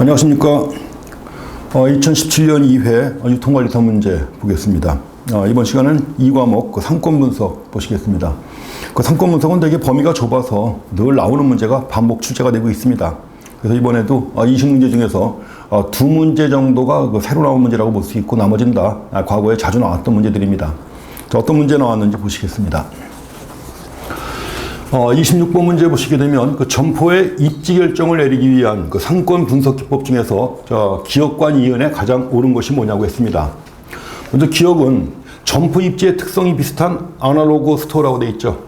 안녕하십니까. 2017년 2회 유통관리사 문제 보겠습니다. 이번 시간은 2과목 상권 분석 보시겠습니다. 상권 분석은 되게 범위가 좁아서 늘 나오는 문제가 반복 출제가 되고 있습니다. 그래서 이번에도 20문제 중에서 2문제 정도가 새로 나온 문제라고 볼 수 있고 나머지는 다 과거에 자주 나왔던 문제들입니다. 어떤 문제 나왔는지 보시겠습니다. 26번 문제 보시게 되면 점포의 입지 결정을 내리기 위한 상권 분석 기법 중에서 기억과 이은에 가장 옳은 것이 뭐냐고 했습니다. 먼저 기억은 점포 입지의 특성이 비슷한 아날로그 스토어라고 되어 있죠.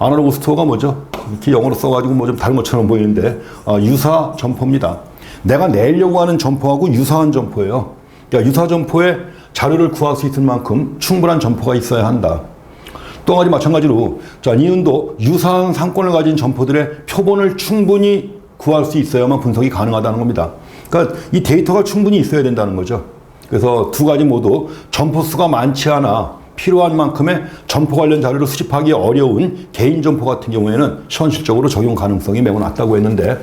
아날로그 스토어가 뭐죠? 이렇게 영어로 써가지고 뭐 좀 다른 것처럼 보이는데 유사 점포입니다. 내가 내려고 하는 점포하고 유사한 점포예요. 그러니까 유사 점포에 자료를 구할 수 있을 만큼 충분한 점포가 있어야 한다. 또 한 가지 마찬가지로 이은도 유사한 상권을 가진 점포들의 표본을 충분히 구할 수 있어야만 분석이 가능하다는 겁니다. 그러니까 이 데이터가 충분히 있어야 된다는 거죠. 그래서 두 가지 모두 점포 수가 많지 않아 필요한 만큼의 점포 관련 자료를 수집하기 어려운 개인 점포 같은 경우에는 현실적으로 적용 가능성이 매우 낮다고 했는데,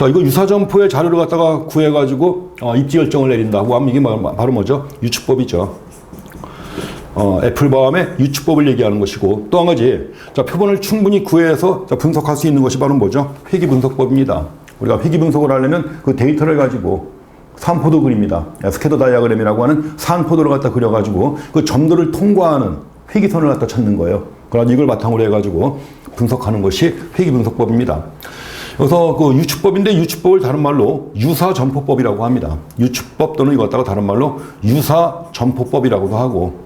이거 유사 점포의 자료를 갖다가 구해가지고 입지 결정을 내린다고 하면 이게 바로 뭐죠? 유추법이죠. 애플바움의 유추법을 얘기하는 것이고, 또 한 가지 표본을 충분히 구해서 분석할 수 있는 것이 바로 뭐죠? 회귀분석법입니다. 우리가 회귀분석을 하려면 그 데이터를 가지고 산포도 그립니다. 스캐터 다이아그램이라고 하는 산포도를 갖다 그려가지고 그 점들을 통과하는 회귀선을 갖다 찾는 거예요. 그래서 이걸 바탕으로 해가지고 분석하는 것이 회귀분석법입니다. 그래서 그 유추법인데 유추법을 다른 말로 유사점포법이라고 합니다. 유추법 또는 이거 갖다가 다른 말로 유사점포법이라고도 하고,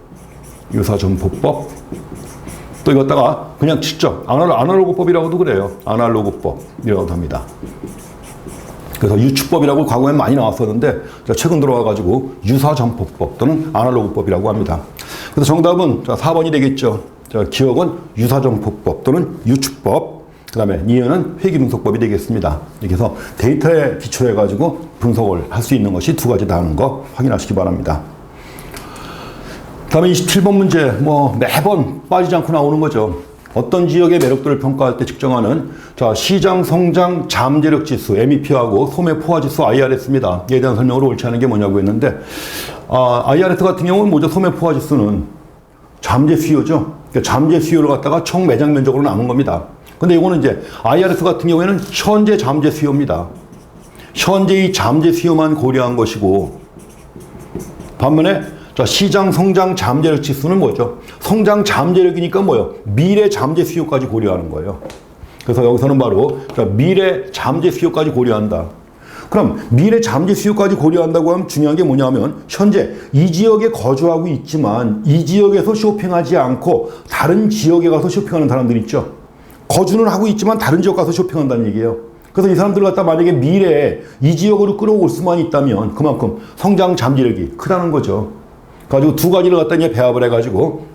유사점포법, 또 이거 갖다가 그냥 직접 아날로그법이라고도 그래요. 아날로그법이라고도 합니다. 그래서 유추법이라고 과거에 많이 나왔었는데 최근 들어와가지고 유사점포법 또는 아날로그법이라고 합니다. 그래서 정답은 4번이 되겠죠. 기억은 유사점포법 또는 유추법, 그 다음에 니은은 회귀분석법이 되겠습니다. 이렇게 해서 데이터에 기초해가지고 분석을 할 수 있는 것이 두 가지다 하는 거 확인하시기 바랍니다. 다음에 27번 문제, 매번 빠지지 않고 나오는 거죠. 어떤 지역의 매력도를 평가할 때 측정하는 시장 성장 잠재력 지수 MEP하고 소매 포화 지수 IRS입니다. 이에 대한 설명으로 옳지 않은 게 뭐냐고 했는데, IRS 같은 경우는 뭐죠? 소매 포화 지수는 잠재 수요죠. 그러니까 잠재 수요를 갖다가 총 매장 면적으로 나눈 겁니다. 근데 이거는 이제 IRS 같은 경우에는 현재 잠재 수요입니다. 현재의 잠재 수요만 고려한 것이고, 반면에 시장 성장 잠재력 지수는 뭐죠? 성장 잠재력이니까 뭐예요? 미래 잠재 수요까지 고려하는 거예요. 그래서 여기서는 바로 미래 잠재 수요까지 고려한다. 그럼 미래 잠재 수요까지 고려한다고 하면 중요한 게 뭐냐면, 현재 이 지역에 거주하고 있지만 이 지역에서 쇼핑하지 않고 다른 지역에 가서 쇼핑하는 사람들 있죠. 거주는 하고 있지만 다른 지역 가서 쇼핑한다는 얘기예요. 그래서 이 사람들 갖다 만약에 미래에 이 지역으로 끌어올 수만 있다면 그만큼 성장 잠재력이 크다는 거죠. 가지고 두 가지를 갖다 이제 배합을 해가지고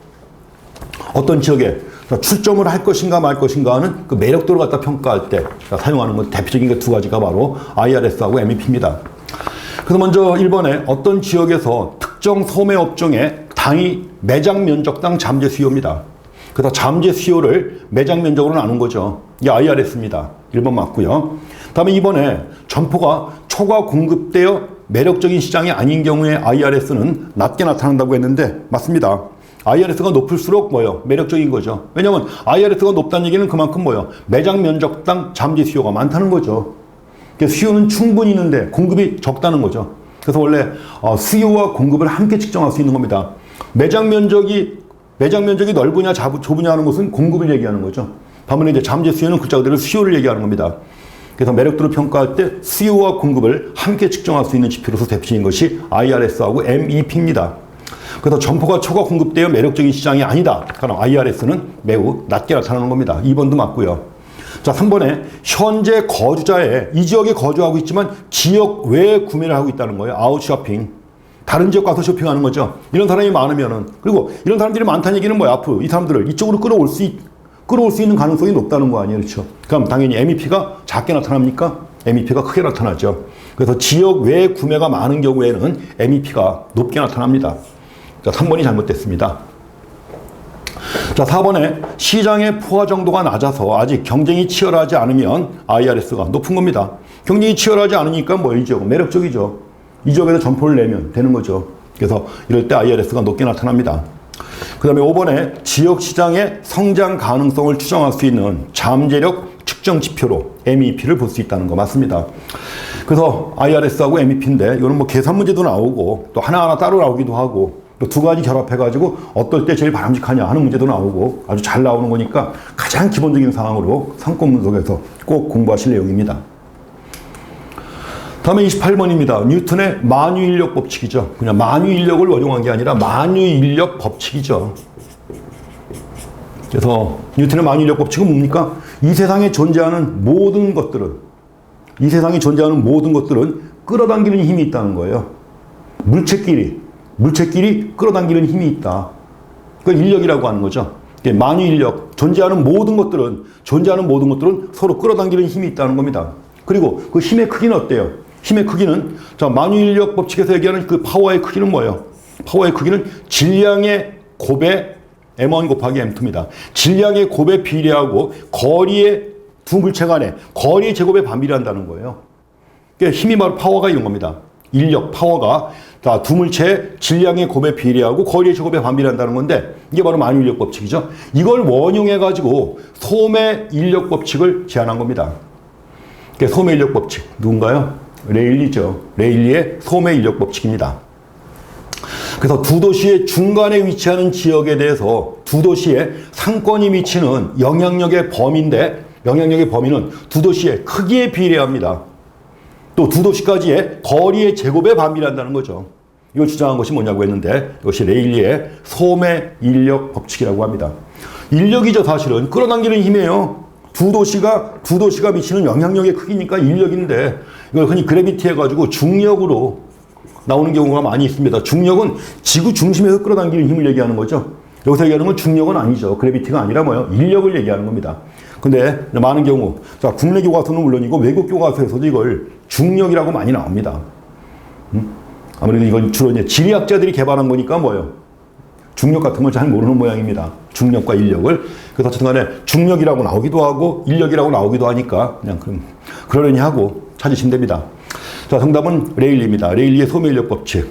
어떤 지역에 출점을 할 것인가 말 것인가 하는 그 매력도를 갖다 평가할 때 사용하는 것 대표적인 게 두 가지가 바로 IRS하고 MEP입니다. 그래서 먼저 1번에 어떤 지역에서 특정 소매 업종의 당위 매장 면적당 잠재 수요입니다. 그래서 잠재 수요를 매장 면적으로 나눈 거죠. 이게 IRS입니다. 1번 맞고요. 다음에 2번에 점포가 초과 공급되어 매력적인 시장이 아닌 경우에 IRS는 낮게 나타난다고 했는데 맞습니다. IRS가 높을수록 뭐예요? 매력적인 거죠. 왜냐하면 IRS가 높다는 얘기는 그만큼 뭐예요? 매장 면적당 잠재 수요가 많다는 거죠. 수요는 충분히 있는데 공급이 적다는 거죠. 그래서 원래 수요와 공급을 함께 측정할 수 있는 겁니다. 매장 면적이 넓으냐 좁으냐 하는 것은 공급을 얘기하는 거죠. 반면에 이제 잠재 수요는 글자 그대로 수요를 얘기하는 겁니다. 그래서 매력도를 평가할 때 수요와 공급을 함께 측정할 수 있는 지표로서 대표적인 것이 IRS하고 MEP입니다. 그래서 점포가 초과 공급되어 매력적인 시장이 아니다. 그럼 IRS는 매우 낮게 나타나는 겁니다. 2번도 맞고요. 3번에 현재 거주자의 이 지역에 거주하고 있지만 지역 외에 구매를 하고 있다는 거예요. 아웃쇼핑. 다른 지역 가서 쇼핑하는 거죠. 이런 사람이 많으면은, 그리고 이런 사람들이 많다는 얘기는 뭐야? 앞으로 이 사람들을 이쪽으로 끌어올 수 있는 가능성이 높다는 거 아니에요. 그렇죠? 그럼 당연히 MEP가 작게 나타납니까? MEP가 크게 나타나죠. 그래서 지역 외에 구매가 많은 경우에는 MEP가 높게 나타납니다. 3번이 잘못됐습니다. 4번에 시장의 포화 정도가 낮아서 아직 경쟁이 치열하지 않으면 IRS가 높은 겁니다. 경쟁이 치열하지 않으니까 뭐 이 지역은 매력적이죠. 이 지역에서 점포를 내면 되는 거죠. 그래서 이럴 때 IRS가 높게 나타납니다. 그 다음에 5번에 지역시장의 성장 가능성을 추정할 수 있는 잠재력 측정 지표로 MEP를 볼 수 있다는 거 맞습니다. 그래서 IRS하고 MEP인데 이거는 뭐 계산 문제도 나오고 또 하나하나 따로 나오기도 하고 또 두 가지 결합해가지고 어떨 때 제일 바람직하냐 하는 문제도 나오고 아주 잘 나오는 거니까 가장 기본적인 상황으로 상권 분석에서 꼭 공부하실 내용입니다. 다음에 28번입니다. 뉴턴의 만유인력 법칙이죠. 그냥 만유인력을 원용한 게 아니라 만유인력 법칙이죠. 그래서 뉴턴의 만유인력 법칙은 뭡니까? 이 세상에 존재하는 모든 것들은 끌어당기는 힘이 있다는 거예요. 물체끼리 끌어당기는 힘이 있다. 그걸 인력이라고 하는 거죠. 만유인력, 존재하는 모든 것들은 서로 끌어당기는 힘이 있다는 겁니다. 그리고 그 힘의 크기는 어때요? 힘의 크기는 자 만유인력 법칙에서 얘기하는 그 파워의 크기는 뭐예요? 파워의 크기는 질량의 곱의 m1 곱하기 m2입니다. 질량의 곱에 비례하고 거리의 두 물체 간의 거리의 제곱에 반비례한다는 거예요. 그러니까 힘이 바로 파워가 이런 겁니다. 인력, 파워가 자, 두 물체의 질량의 곱에 비례하고 거리의 제곱에 반비례한다는 건데 이게 바로 만유인력 법칙이죠. 이걸 원용해가지고 소매 인력 법칙을 제안한 겁니다. 그러니까 소매 인력 법칙 누군가요? 레일리죠. 레일리의 소매 인력 법칙입니다. 그래서 두 도시의 중간에 위치하는 지역에 대해서 두 도시의 상권이 미치는 영향력의 범위는 두 도시의 크기에 비례합니다. 또 두 도시까지의 거리의 제곱에 반비례한다는 거죠. 이걸 주장한 것이 뭐냐고 했는데 이것이 레일리의 소매 인력 법칙이라고 합니다. 인력이죠. 사실은 끌어당기는 힘이에요. 두 도시가 미치는 영향력의 크기니까 인력인데 이걸 흔히 그래비티 해가지고 중력으로 나오는 경우가 많이 있습니다. 중력은 지구 중심에서 끌어당기는 힘을 얘기하는 거죠. 여기서 얘기하는 건 중력은 아니죠. 그래비티가 아니라 뭐예요? 인력을 얘기하는 겁니다. 근데 많은 경우 자 국내 교과서는 물론이고 외국 교과서에서도 이걸 중력이라고 많이 나옵니다. 아무래도 이건 주로 이제 지리학자들이 개발한 거니까 뭐예요? 중력 같은 걸 잘 모르는 모양입니다. 중력과 인력을. 그래서 어쨌든 간에 중력이라고 나오기도 하고 인력이라고 나오기도 하니까 그냥 그러려니 하고 찾으시면 됩니다. 자, 정답은 레일리입니다. 레일리의 소매인력 법칙.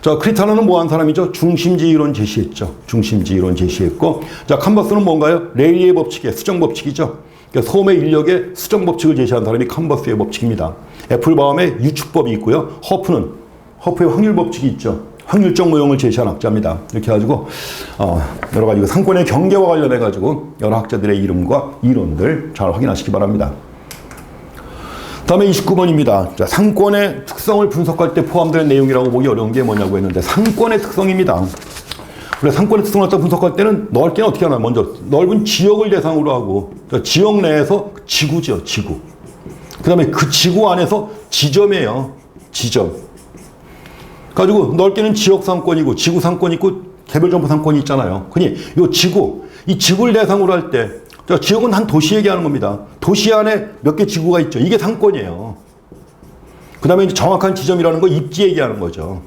자, 크리타너는 뭐 한 사람이죠? 중심지 이론 제시했죠. 중심지 이론 제시했고 자, 칸버스는 뭔가요? 레일리의 법칙의 수정 법칙이죠. 그러니까 소매 인력의 수정 법칙을 제시한 사람이 칸버스의 법칙입니다. 애플바움의 유축법이 있고요. 허프의 확률 법칙이 있죠. 확률적 모형을 제시한 학자입니다. 이렇게 해가지고 여러 가지 상권의 경계와 관련해가지고 여러 학자들의 이름과 이론들 잘 확인하시기 바랍니다. 다음에 29번입니다. 자, 상권의 특성을 분석할 때 포함되는 내용이라고 보기 어려운 게 뭐냐고 했는데 상권의 특성입니다. 그래 상권의 특성을 갖다 분석할 때는 넓게는 어떻게 하나 먼저 넓은 지역을 대상으로 하고 지역 내에서 지구죠. 지구. 그 다음에 그 지구 안에서 지점이에요. 지점. 가지고 넓게는 지역 상권이고 지구 상권 있고 개별 점포 상권이 있잖아요. 그니 이 지구를 대상으로 할 때 지역은 한 도시 얘기하는 겁니다. 도시 안에 몇 개 지구가 있죠. 이게 상권이에요. 그 다음에 이제 정확한 지점이라는 거 입지 얘기하는 거죠.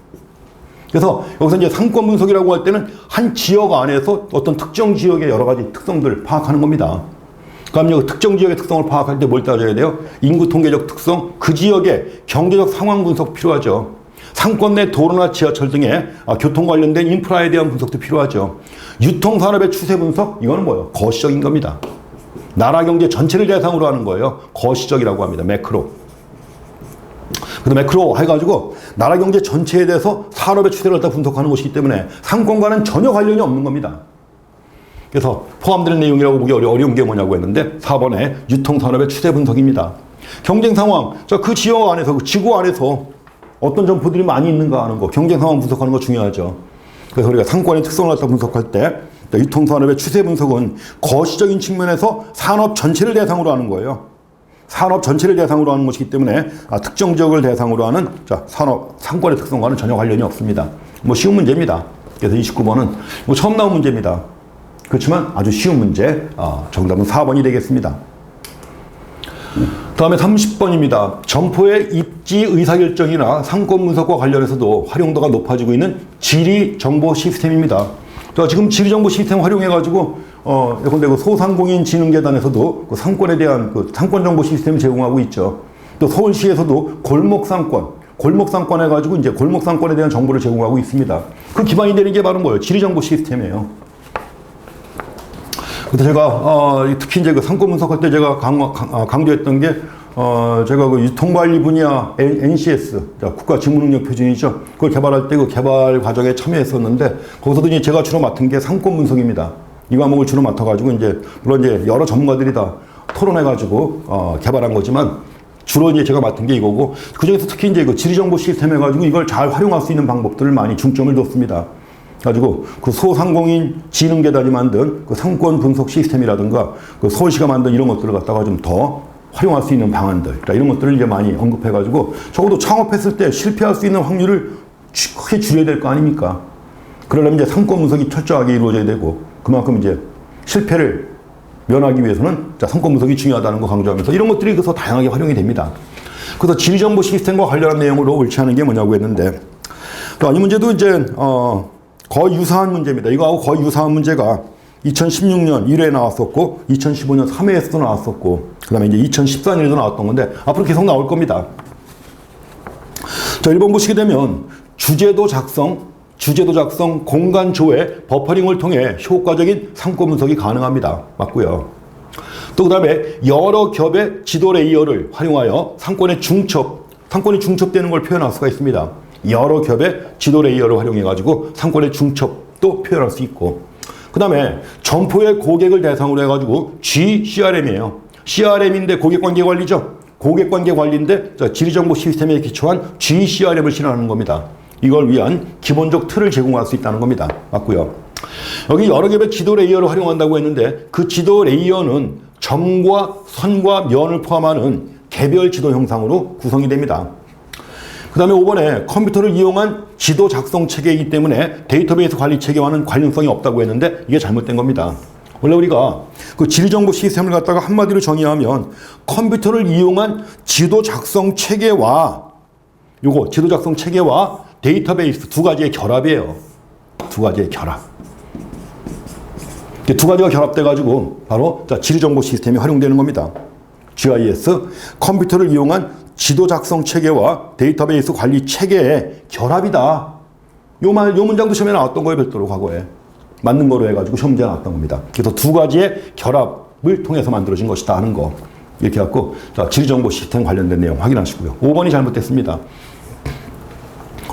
그래서 여기서 이제 상권 분석이라고 할 때는 한 지역 안에서 어떤 특정 지역의 여러 가지 특성들을 파악하는 겁니다. 그럼 특정 지역의 특성을 파악할 때 뭘 따져야 돼요? 인구 통계적 특성, 그 지역의 경제적 상황 분석 필요하죠. 상권 내 도로나 지하철 등의 교통 관련된 인프라에 대한 분석도 필요하죠. 유통산업의 추세 분석, 이거는 뭐예요? 거시적인 겁니다. 나라 경제 전체를 대상으로 하는 거예요. 거시적이라고 합니다. 매크로. 그래서 매크로 해가지고 나라 경제 전체에 대해서 산업의 추세를 갖다 분석하는 것이기 때문에 상권과는 전혀 관련이 없는 겁니다. 그래서 포함되는 내용이라고 보기 어려운 게 뭐냐고 했는데 4번에 유통산업의 추세 분석입니다. 경쟁 상황, 그 지역 안에서, 그 지구 안에서 어떤 점포들이 많이 있는가 하는 거, 경쟁 상황 분석하는 거 중요하죠. 그래서 우리가 상권의 특성을 갖다 분석할 때 유통산업의 추세 분석은 거시적인 측면에서 산업 전체를 대상으로 하는 거예요. 산업 전체를 대상으로 하는 것이기 때문에 특정 지역을 대상으로 하는 상권의 특성과는 전혀 관련이 없습니다. 뭐 쉬운 문제입니다. 그래서 29번은 뭐 처음 나온 문제입니다. 그렇지만 아주 쉬운 문제, 정답은 4번이 되겠습니다. 다음에 30번입니다. 점포의 입지 의사결정이나 상권 분석과 관련해서도 활용도가 높아지고 있는 지리 정보 시스템입니다. 자, 지금 지리 정보 시스템 활용해가지고 예컨대 그 소상공인 진흥재단에서도 그 상권에 대한 그 상권 정보 시스템을 제공하고 있죠. 또 서울시에서도 골목상권 해가지고 이제 골목상권에 대한 정보를 제공하고 있습니다. 그 기반이 되는 게 바로 뭐예요? 지리정보 시스템이에요. 그래서 제가 특히 이제 그 상권 분석할 때 제가 강조했던 게 제가 그 유통관리 분야 NCS 국가직무능력 표준이죠. 그걸 개발할 때 그 개발 과정에 참여했었는데 거기서도 이제 제가 주로 맡은 게 상권 분석입니다. 이 과목을 주로 맡아가지고 이제 물론 이제 여러 전문가들이 다 토론해가지고 개발한 거지만 주로 이제 제가 맡은 게 이거고 그 중에서 특히 이제 그 지리정보 시스템 해가지고 이걸 잘 활용할 수 있는 방법들을 많이 중점을 뒀습니다. 가지고 그 소상공인 지능재단이 만든 그 상권 분석 시스템이라든가 그 서울시가 만든 이런 것들을 갖다가 좀 더 활용할 수 있는 방안들 이런 것들을 이제 많이 언급해가지고 적어도 창업했을 때 실패할 수 있는 확률을 크게 줄여야 될 거 아닙니까? 그러려면 이제 상권 분석이 철저하게 이루어져야 되고 그만큼 이제 실패를 면하기 위해서는 상권 분석이 중요하다는 거 강조하면서 이런 것들이 그래서 다양하게 활용이 됩니다. 그래서 지리정보 시스템과 관련한 내용으로 옳지 않은 게 뭐냐고 했는데 이 문제도 이제 거의 유사한 문제입니다. 이거하고 거의 유사한 문제가 2016년 1회에 나왔었고 2015년 3회에서도 나왔었고 그 다음에 이제 2014년에도 나왔던 건데 앞으로 계속 나올 겁니다. 자, 1번 보시게 되면 주제도 작성, 공간 조회, 버퍼링을 통해 효과적인 상권 분석이 가능합니다. 맞고요. 또 그 다음에 여러 겹의 지도 레이어를 활용하여 상권이 중첩되는 걸 표현할 수가 있습니다. 여러 겹의 지도 레이어를 활용해가지고 상권의 중첩도 표현할 수 있고 그 다음에 점포의 고객을 대상으로 해가지고 GCRM이에요. CRM인데 고객관계관리죠. 고객관계관리인데 지리정보 시스템에 기초한 GCRM을 실현하는 겁니다. 이걸 위한 기본적 틀을 제공할 수 있다는 겁니다. 맞고요. 여기 여러 겹의 지도 레이어를 활용한다고 했는데 그 지도 레이어는 점과 선과 면을 포함하는 개별 지도 형상으로 구성이 됩니다. 그 다음에 5번에 컴퓨터를 이용한 지도 작성 체계이기 때문에 데이터베이스 관리 체계와는 관련성이 없다고 했는데 이게 잘못된 겁니다. 원래 우리가 그 지리정보 시스템을 갖다가 한마디로 정의하면 컴퓨터를 이용한 지도 작성 체계와 지도 작성 체계와 데이터베이스 두 가지의 결합이에요. 두 가지의 결합. 두 가지가 결합돼가지고 바로 지리정보 시스템이 활용되는 겁니다. GIS, 컴퓨터를 이용한 지도 작성 체계와 데이터베이스 관리 체계의 결합이다. 요 문장도 시험에 나왔던 거예요, 별도로 과거에. 맞는 거로 해가지고 시험 문제가 나왔던 겁니다. 그래서 두 가지의 결합을 통해서 만들어진 것이다 하는 거. 이렇게 갖고, 지리정보 시스템 관련된 내용 확인하시고요. 5번이 잘못됐습니다.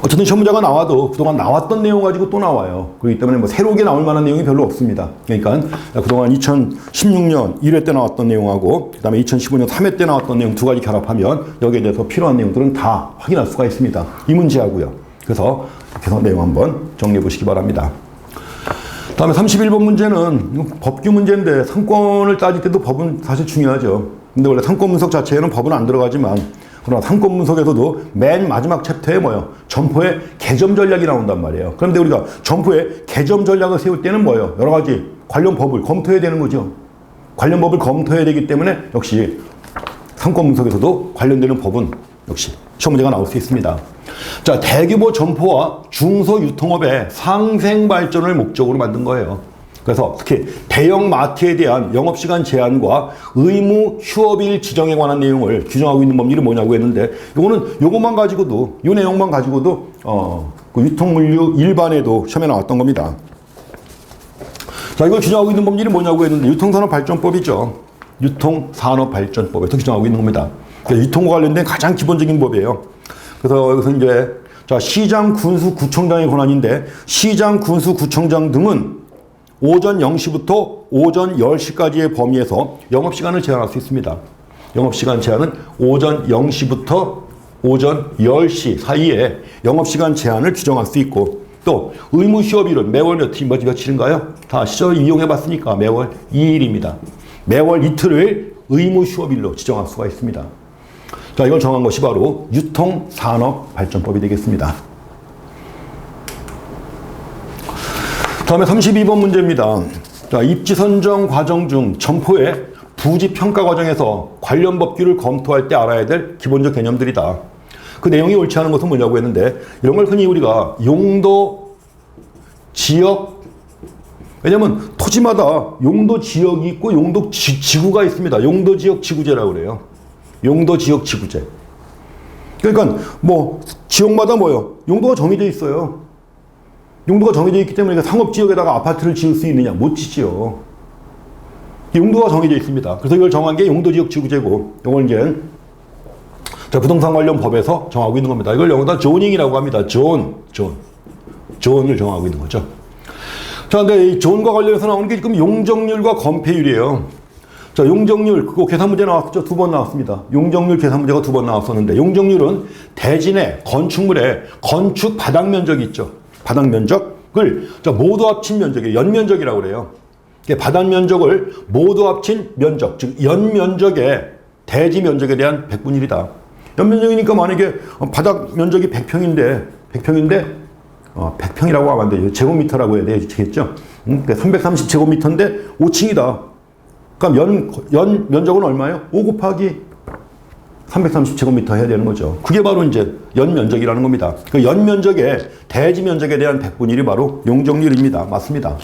어쨌든 시험 문제가 나와도 그동안 나왔던 내용 가지고 또 나와요. 그렇기 때문에 뭐 새롭게 나올 만한 내용이 별로 없습니다. 그러니까 그동안 2016년 1회 때 나왔던 내용하고 그 다음에 2015년 3회 때 나왔던 내용 두 가지 결합하면 여기에 대해서 필요한 내용들은 다 확인할 수가 있습니다. 이 문제하고요. 그래서 내용 한번 정리해 보시기 바랍니다. 다음에 31번 문제는 법규 문제인데 상권을 따질 때도 법은 사실 중요하죠. 근데 원래 상권 분석 자체에는 법은 안 들어가지만 그러나 상권 분석에서도 맨 마지막 챕터에 뭐예요? 점포의 개점 전략이 나온단 말이에요. 그런데 우리가 점포의 개점 전략을 세울 때는 뭐예요? 여러 가지 관련 법을 검토해야 되는 거죠. 관련 법을 검토해야 되기 때문에 역시 상권 분석에서도 관련되는 법은 역시 시험 문제가 나올 수 있습니다. 자, 대규모 점포와 중소유통업의 상생 발전을 목적으로 만든 거예요. 그래서 특히 대형 마트에 대한 영업시간 제한과 의무 휴업일 지정에 관한 내용을 규정하고 있는 법률이 뭐냐고 했는데 요것만 가지고도 이 내용만 가지고도 그 유통물류 일반에도 시험에 나왔던 겁니다. 자, 이걸 규정하고 있는 법률이 뭐냐고 했는데 유통산업발전법이죠. 유통산업발전법에서 규정하고 있는 겁니다. 그러니까 유통과 관련된 가장 기본적인 법이에요. 그래서 여기서 이제 시장, 군수, 구청장의 권한인데 시장, 군수, 구청장 등은 오전 0시부터 오전 10시까지의 범위에서 영업시간을 제한할 수 있습니다. 영업시간 제한은 오전 0시부터 오전 10시 사이에 영업시간 제한을 규정할 수 있고 또 의무 휴업일은 매월 며칠인가요? 다 아시죠? 이용해봤으니까 매월 2일입니다. 매월 이틀을 의무 휴업일로 지정할 수가 있습니다. 자, 이걸 정한 것이 바로 유통산업발전법이 되겠습니다. 다음에 32번 문제입니다. 자, 입지 선정 과정 중 점포의 부지 평가 과정에서 관련 법규를 검토할 때 알아야 될 기본적 개념들이다. 그 내용이 옳지 않은 것은 뭐냐고 했는데 이런 걸 흔히 우리가 용도, 지역, 왜냐면 토지마다 용도 지역이 있고 용도 지구가 있습니다. 용도 지역 지구제라고 그래요. 용도 지역 지구제. 그러니까 뭐 지역마다 뭐요? 용도가 정해져 있어요. 용도가 정해져 있기 때문에 상업지역에다가 아파트를 지을 수 있느냐? 못 지지요. 용도가 정해져 있습니다. 그래서 이걸 정한 게 용도지역지구제고, 이걸 이제 부동산 관련 법에서 정하고 있는 겁니다. 이걸 영어로 조닝이라고 합니다. 존을 정하고 있는 거죠. 자, 근데 이 존과 관련해서 나오는 게 지금 용적률과 건폐율이에요. 자, 용적률, 그거 계산 문제 나왔었죠? 2번 나왔습니다. 용적률 계산 문제가 2번 나왔었는데, 용적률은 대진의 건축물의 건축 바닥 면적이 있죠. 바닥 면적을 모두 합친 면적이에요. 연면적이라고 그래요. 바닥 면적을 모두 합친 면적, 즉 연면적의 대지 면적에 대한 100분의 1이다. 연면적이니까 만약에 바닥 면적이 100평인데 100평이라고 하면 안 돼요. 제곱미터라고 해야 되겠죠. 그러니까 330제곱미터인데 5층이다. 그럼 연 면적은 얼마예요? 5 곱하기 330제곱미터 해야 되는 거죠. 그게 바로 이제 연면적이라는 겁니다. 그 연면적의 대지 면적에 대한 100분의 1이 바로 용적률입니다. 맞습니다.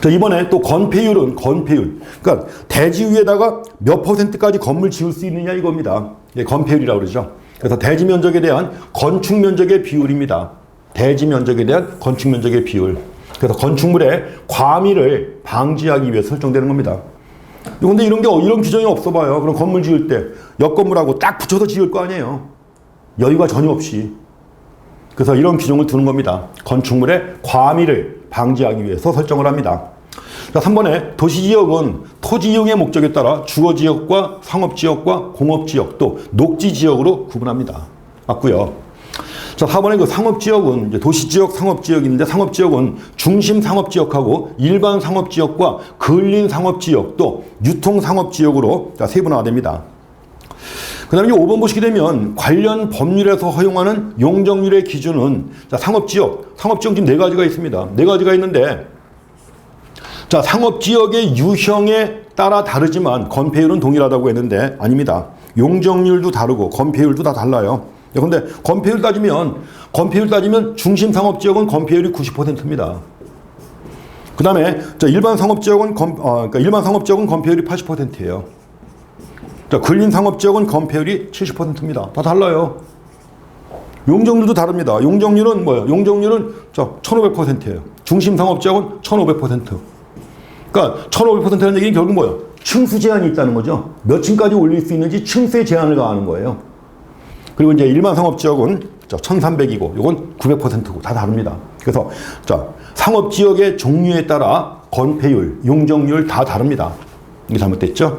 자, 이번에 또 건폐율은 건폐율. 그러니까 대지 위에다가 몇 %까지 건물 지을 수 있느냐 이겁니다. 건폐율이라고 그러죠. 그래서 대지 면적에 대한 건축 면적의 비율입니다. 대지 면적에 대한 건축 면적의 비율. 그래서 건축물의 과밀을 방지하기 위해서 설정되는 겁니다. 그런데 이런 규정이 없어 봐요. 그럼 건물 지을 때 옆 건물하고 딱 붙여서 지을 거 아니에요. 여유가 전혀 없이. 그래서 이런 규정을 두는 겁니다. 건축물의 과밀을 방지하기 위해서 설정을 합니다. 자, 3번에 도시지역은 토지 이용의 목적에 따라 주거지역과 상업지역과 공업지역 또 녹지지역으로 구분합니다. 맞고요. 자, 4번에 그 상업지역은 이제 도시지역, 상업지역인데 상업지역은 중심 상업지역하고 일반 상업지역과 근린 상업지역 또 유통 상업지역으로 세분화가 됩니다. 그 다음에 5번 보시게 되면 관련 법률에서 허용하는 용적률의 기준은 자, 상업지역 지금 4가지가 있습니다. 4가지가 있는데 자, 상업지역의 유형에 따라 다르지만 건폐율은 동일하다고 했는데 아닙니다. 용적률도 다르고 건폐율도 다 달라요. 그런데 건폐율 따지면 중심 상업지역은 건폐율이 90%입니다. 그 다음에 일반 상업지역은 건폐율이 80%예요. 자, 근린 상업지역은 건폐율이 70%입니다. 다 달라요. 용적률도 다릅니다. 용적률은 뭐예요? 용적률은 1500%예요. 중심 상업지역은 1500%. 그러니까 1500%라는 얘기는 결국 뭐예요? 층수 제한이 있다는 거죠. 몇 층까지 올릴 수 있는지 층수의 제한을 가하는 거예요. 그리고 이제 일반 상업지역은 1300이고 이건 900%고 다 다릅니다. 그래서 상업지역의 종류에 따라 건폐율, 용적률 다 다릅니다. 이게 잘못됐죠?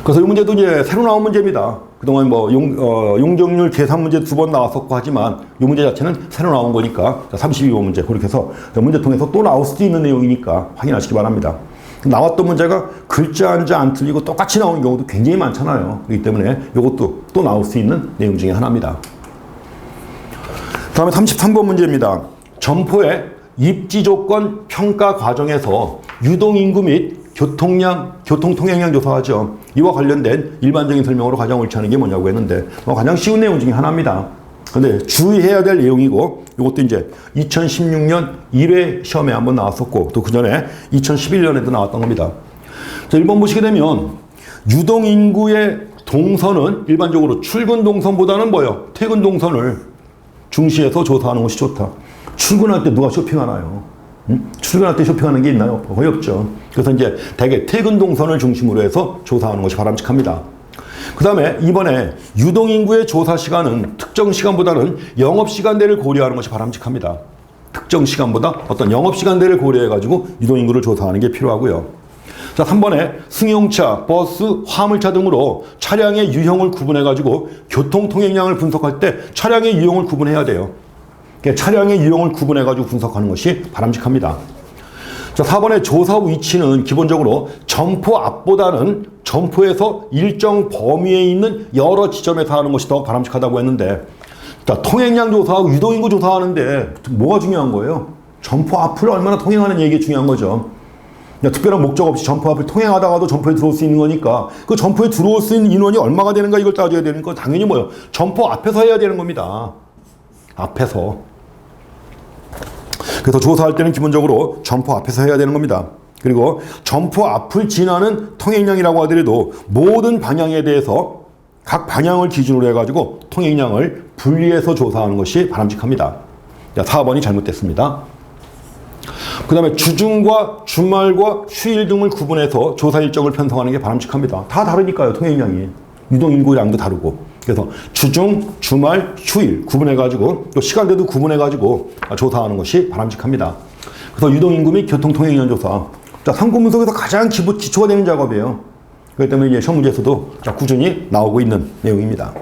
그래서 이 문제도 이제 새로 나온 문제입니다. 그동안 뭐 용적률 계산 문제 2번 나왔었고 하지만 이 문제 자체는 새로 나온 거니까 32번 문제 그렇게 해서 문제통에서 또 나올 수도 있는 내용이니까 확인하시기 바랍니다. 나왔던 문제가 글자 한자 안 틀리고 똑같이 나오는 경우도 굉장히 많잖아요. 그렇기 때문에 이것도 또 나올 수 있는 내용 중에 하나입니다. 다음에 33번 문제입니다. 점포의 입지 조건 평가 과정에서 유동인구 및 교통통행량 조사하죠. 이와 관련된 일반적인 설명으로 가장 옳지 않은 게 뭐냐고 했는데 가장 쉬운 내용 중에 하나입니다. 근데 주의해야 될 내용이고 이것도 이제 2016년 1회 시험에 한번 나왔었고 또 그 전에 2011년에도 나왔던 겁니다. 자, 1번 보시게 되면 유동인구의 동선은 일반적으로 출근 동선보다는 뭐예요? 퇴근 동선을 중시해서 조사하는 것이 좋다. 출근할 때 누가 쇼핑하나요? 출근할 때 쇼핑하는 게 있나요? 거의 없죠. 그래서 이제 대개 퇴근 동선을 중심으로 해서 조사하는 것이 바람직합니다. 그 다음에 이번에 유동인구의 조사 시간은 특정 시간보다는 영업시간대를 고려하는 것이 바람직합니다. 특정 시간보다 어떤 영업시간대를 고려해가지고 유동인구를 조사하는 게 필요하고요. 자, 3번에 승용차, 버스, 화물차 등으로 차량의 유형을 구분해가지고 교통통행량을 분석할 때 차량의 유형을 구분해야 돼요. 차량의 유형을 구분해가지고 분석하는 것이 바람직합니다. 자, 4번의 조사 위치는 기본적으로 점포 앞보다는 점포에서 일정 범위에 있는 여러 지점에서 하는 것이 더 바람직하다고 했는데 자, 통행량 조사하고 유동인구 조사하는데 뭐가 중요한 거예요? 점포 앞을 얼마나 통행하는 얘기가 중요한 거죠. 특별한 목적 없이 점포 앞을 통행하다가도 점포에 들어올 수 있는 거니까 그 점포에 들어올 수 있는 인원이 얼마가 되는가 이걸 따져야 되는 건 당연히 뭐예요? 점포 앞에서 해야 되는 겁니다. 앞에서. 그래서 조사할 때는 기본적으로 점포 앞에서 해야 되는 겁니다. 그리고 점포 앞을 지나는 통행량이라고 하더라도 모든 방향에 대해서 각 방향을 기준으로 해가지고 통행량을 분리해서 조사하는 것이 바람직합니다. 자, 4번이 잘못됐습니다. 그 다음에 주중과 주말과 휴일 등을 구분해서 조사 일정을 편성하는 게 바람직합니다. 다 다르니까요, 통행량이. 유동인구량도 다르고. 그래서 주중, 주말, 휴일 구분해가지고 또 시간대도 구분해가지고 조사하는 것이 바람직합니다. 그래서 유동인구 및 교통통행량 조사. 자, 상권분석에서 가장 기초가 되는 작업이에요. 그렇기 때문에 이제 시험 문제에서도 꾸준히 나오고 있는 내용입니다.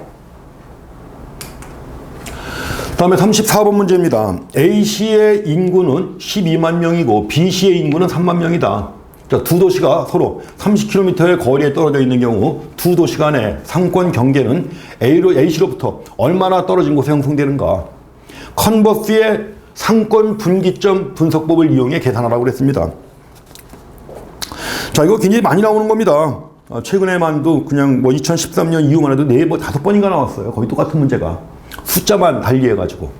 다음에 34번 문제입니다. A시의 인구는 12만 명이고 B시의 인구는 3만 명이다. 자, 두 도시가 서로 30km의 거리에 떨어져 있는 경우 두 도시 간의 상권 경계는 A시로부터 얼마나 떨어진 곳에 형성되는가. 컨버스의 상권 분기점 분석법을 이용해 계산하라고 그랬습니다. 자, 이거 굉장히 많이 나오는 겁니다. 최근에만도 그냥 뭐 2013년 이후만 해도 5번인가 나왔어요. 거의 똑같은 문제가. 숫자만 달리해가지고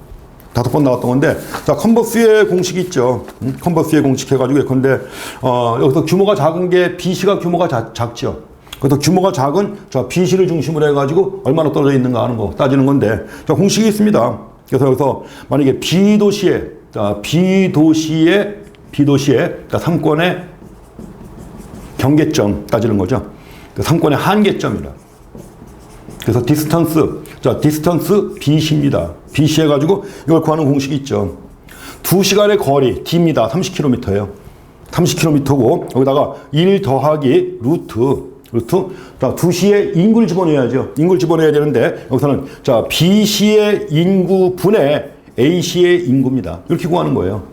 5번 나왔던 건데, 자, 컨버스의 공식이 있죠. 컨버스의 공식 해가지고 예컨대 여기서 규모가 작은 게 B시가 규모가 작죠. 그래서 규모가 작은 B시를 중심으로 해가지고 얼마나 떨어져 있는가 하는 거 따지는 건데, 자, 공식이 있습니다. 그래서 여기서 만약에 B도시의 상권의 경계점 따지는 거죠. 그 상권의 한계점이라. 그래서 디스턴스 B시입니다. B시 해가지고 이걸 구하는 공식이 있죠. 2시간의 거리 D입니다. 30km예요. 30km고 여기다가 1 더하기 루트. 자, 2시의 인구를 집어넣어야죠. 인구를 집어넣어야 되는데 여기서는 자, B시의 인구분의 A시의 인구입니다. 이렇게 구하는 거예요.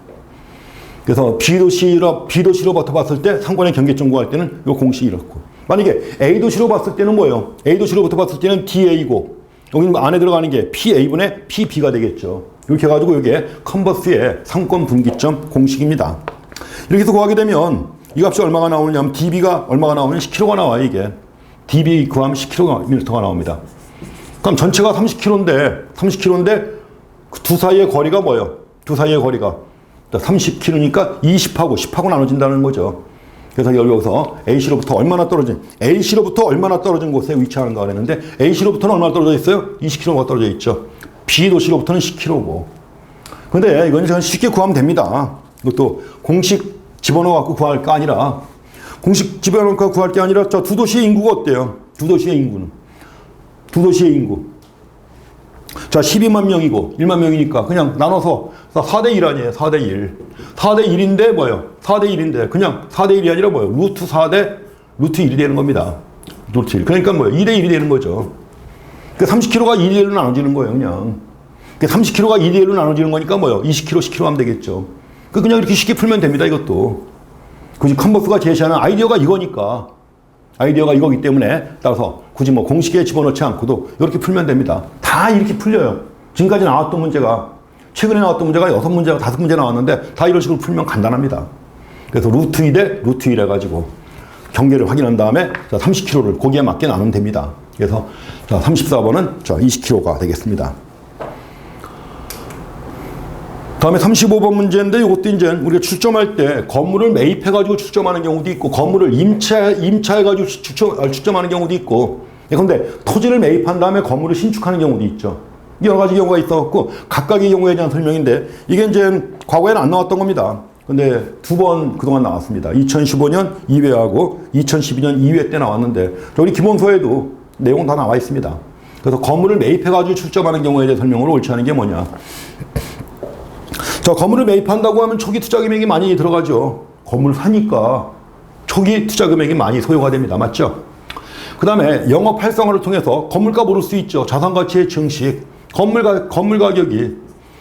그래서 B도시로부터 봤을 때 상권의 경계점 구할 때는 이 공식이 이렇고, 만약에 A도시로 봤을 때는 뭐예요? A도시로부터 봤을 때는 DA고 여기 안에 들어가는 게 PA분의 PB가 되겠죠. 이렇게 해가지고 이게 컨버스의 상권 분기점 공식입니다. 이렇게 해서 구하게 되면 이 값이 얼마가 나오냐면 DB가 얼마가 나오면 10km가 나와요. 이게 DB 구하면 10km가 나옵니다. 그럼 전체가 30km인데 그 두 사이의 거리가 뭐예요? 두 사이의 거리가 30km니까 20하고 10하고 나눠진다는 거죠. 그래서 여기서 A시로부터 얼마나 떨어진 곳에 위치하는가 그랬는데, A시로부터는 얼마나 떨어져 있어요? 20km가 떨어져 있죠. B도시로부터는 10km고. 근데 이건 그냥 쉽게 구하면 됩니다. 이것도 공식 집어넣어갖고 구할 게 아니라, 자, 두 도시의 인구가 어때요? 두 도시의 인구. 자, 12만 명이고 1만 명이니까 그냥 나눠서 4대1 아니에요. 4대1. 4대1인데 뭐예요? 4대1인데 그냥 4대1이 아니라 뭐예요? 루트 4대 루트 1이 되는 겁니다. 루트 1. 그러니까 뭐예요? 2대1이 되는 거죠. 그 30km가 2대1로 나눠지는 거예요. 그냥. 그 30km가 2대1로 나눠지는 거니까 뭐예요? 20km, 10km 하면 되겠죠. 그냥 이렇게 쉽게 풀면 됩니다. 이것도. 굳이 컨버스가 제시하는 아이디어가 이거니까. 아이디어가 이거기 때문에 따라서 굳이 뭐 공식에 집어넣지 않고도 이렇게 풀면 됩니다. 다 이렇게 풀려요. 지금까지 나왔던 문제가, 최근에 나왔던 문제가 6문제가 5문제 나왔는데 다 이런 식으로 풀면 간단합니다. 그래서 루트 2 대 루트 1 해가지고 경계를 확인한 다음에 30km를 거기에 맞게 나누면 됩니다. 그래서 34번은 20km가 되겠습니다. 다음에 35번 문제인데 이것도 이제 우리가 출점할 때 건물을 매입해가지고 출점하는 경우도 있고 건물을 임차해가지고 출점하는 경우도 있고, 그런데 토지를 매입한 다음에 건물을 신축하는 경우도 있죠. 여러 가지 경우가 있어갖고 각각의 경우에 대한 설명인데 이게 이제 과거에는 안 나왔던 겁니다. 근데 2번 그동안 나왔습니다. 2015년 2회하고 2012년 2회 때 나왔는데 우리 기본서에도 내용 다 나와 있습니다. 그래서 건물을 매입해가지고 출점하는 경우에 대해 설명으로 옳지 않은 게 뭐냐. 자, 건물을 매입한다고 하면 초기 투자 금액이 많이 들어가죠. 건물 사니까 초기 투자 금액이 많이 소요가 됩니다. 맞죠? 그 다음에 영업 활성화를 통해서 건물값 오를 수 있죠. 자산가치의 증식. 건물 가격이